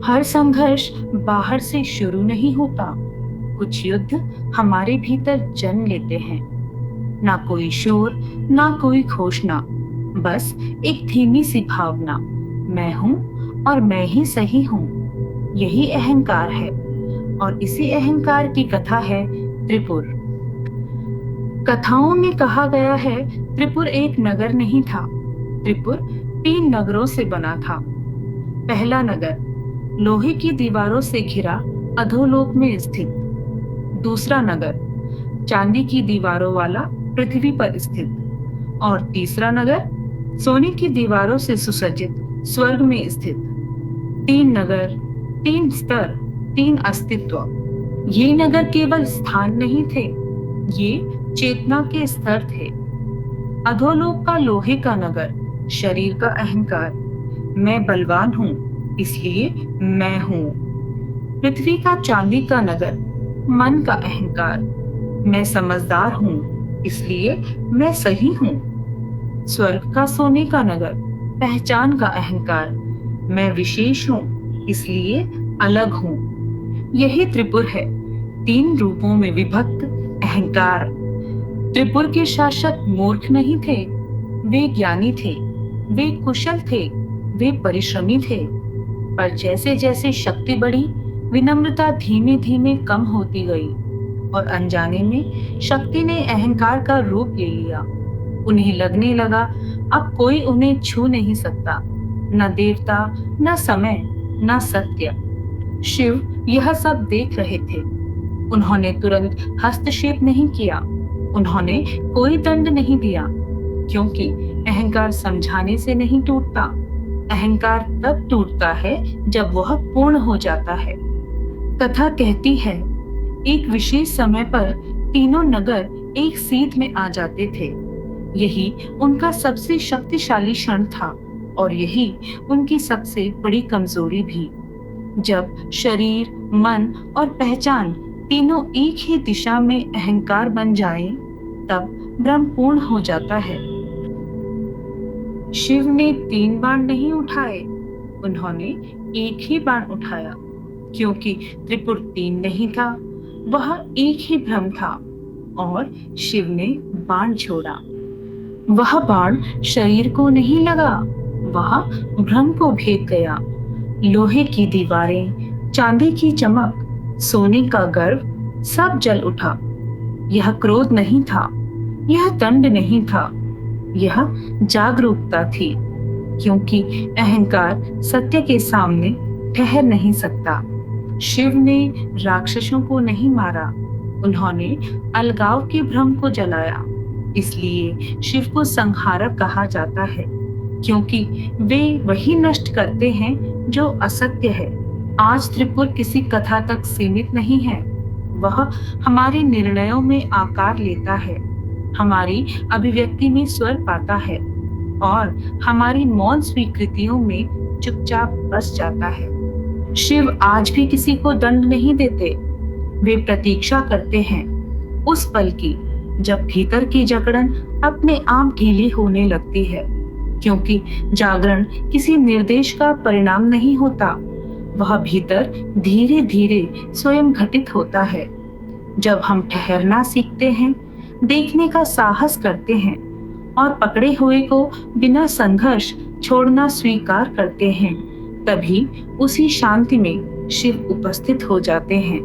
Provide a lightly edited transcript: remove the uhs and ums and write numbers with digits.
हर संघर्ष बाहर से शुरू नहीं होता। कुछ युद्ध हमारे भीतर जन्म लेते हैं। ना कोई शोर, ना कोई घोषणा, बस एक धीमी सी भावना, मैं हूं और मैं ही सही हूं। यही अहंकार है और इसी अहंकार की कथा है त्रिपुर। कथाओं में कहा गया है त्रिपुर एक नगर नहीं था। त्रिपुर 3 नगरों से बना था। पहला नगर लोहे की दीवारों से घिरा अधोलोक में स्थित। दूसरा नगर चांदी की दीवारों वाला पृथ्वी पर स्थित। और तीसरा नगर सोने की दीवारों से सुसज्जित स्वर्ग में स्थित। 3 नगर, 3 स्तर, 3 अस्तित्व। ये नगर केवल स्थान नहीं थे, ये चेतना के स्तर थे। अधोलोक का लोहे का नगर, शरीर का अहंकार, मैं बलवान हूं इसलिए मैं हूं। पृथ्वी का चांदी का नगर, मन का अहंकार, मैं समझदार हूं इसलिए मैं सही हूं। स्वर्ग का सोने का नगर, पहचान का अहंकार, मैं विशेष हूं इसलिए अलग हूं। यही त्रिपुर है, 3 रूपों में विभक्त अहंकार। त्रिपुर के शासक मूर्ख नहीं थे, वे ज्ञानी थे, वे कुशल थे, वे परिश्रमी थे। पर जैसे जैसे शक्ति बढ़ी, विनम्रता धीमे धीमे कम होती गई और अनजाने में शक्ति ने अहंकार का रूप ले लिया। उन्हें लगने लगा अब कोई उन्हें छू नहीं सकता, न देवता, न समय, न सत्य। शिव यह सब देख रहे थे। उन्होंने तुरंत हस्तक्षेप नहीं किया, उन्होंने कोई दंड नहीं दिया, क्योंकि अहंकार समझाने से नहीं टूटता। अहंकार तब टूटता है जब वह पूर्ण हो जाता है। कथा कहती है एक विशेष समय पर तीनों नगर एक सीध में आ जाते थे। यही उनका सबसे शक्तिशाली क्षण था और यही उनकी सबसे बड़ी कमजोरी भी। जब शरीर, मन और पहचान तीनों एक ही दिशा में अहंकार बन जाए, तब ब्रह्म पूर्ण हो जाता है। शिव ने 3 बाण नहीं उठाए, उन्होंने एक ही बाण उठाया, क्योंकि त्रिपुर 3 नहीं था, वह एक ही ब्रह्म था। और शिव ने बाण छोड़ा। वह बाण शरीर को नहीं लगा, वह ब्रह्म को भेद गया। लोहे की दीवारें, चांदी की चमक, सोने का गर्व सब जल उठा। यह क्रोध नहीं था, यह दंड नहीं था, यह जागरूकता थी, क्योंकि अहंकार सत्य के सामने ठहर नहीं सकता। शिव ने राक्षसों को नहीं मारा, उन्होंने अलगाव के भ्रम को जलाया। इसलिए शिव को संहारक कहा जाता है, क्योंकि वे वही नष्ट करते हैं जो असत्य है। आज त्रिपुर किसी कथा तक सीमित नहीं है, वह हमारे निर्णयों में आकार लेता है, हमारी अभिव्यक्ति में स्वर पाता है और हमारी मौन स्वीकृतियों में चुपचाप बस जाता है। शिव आज भी किसी को दंड नहीं देते, वे प्रतीक्षा करते हैं उस पल की जब भीतर की जकड़न अपने आप ढीली होने लगती है, क्योंकि जागरण किसी निर्देश का परिणाम नहीं होता, वह भीतर धीरे धीरे स्वयं घटित होता है। जब हम ठहरना सीखते हैं, देखने का साहस करते हैं और पकड़े हुए को बिना संघर्ष छोड़ना स्वीकार करते हैं, तभी उसी शांति में शिव उपस्थित हो जाते हैं।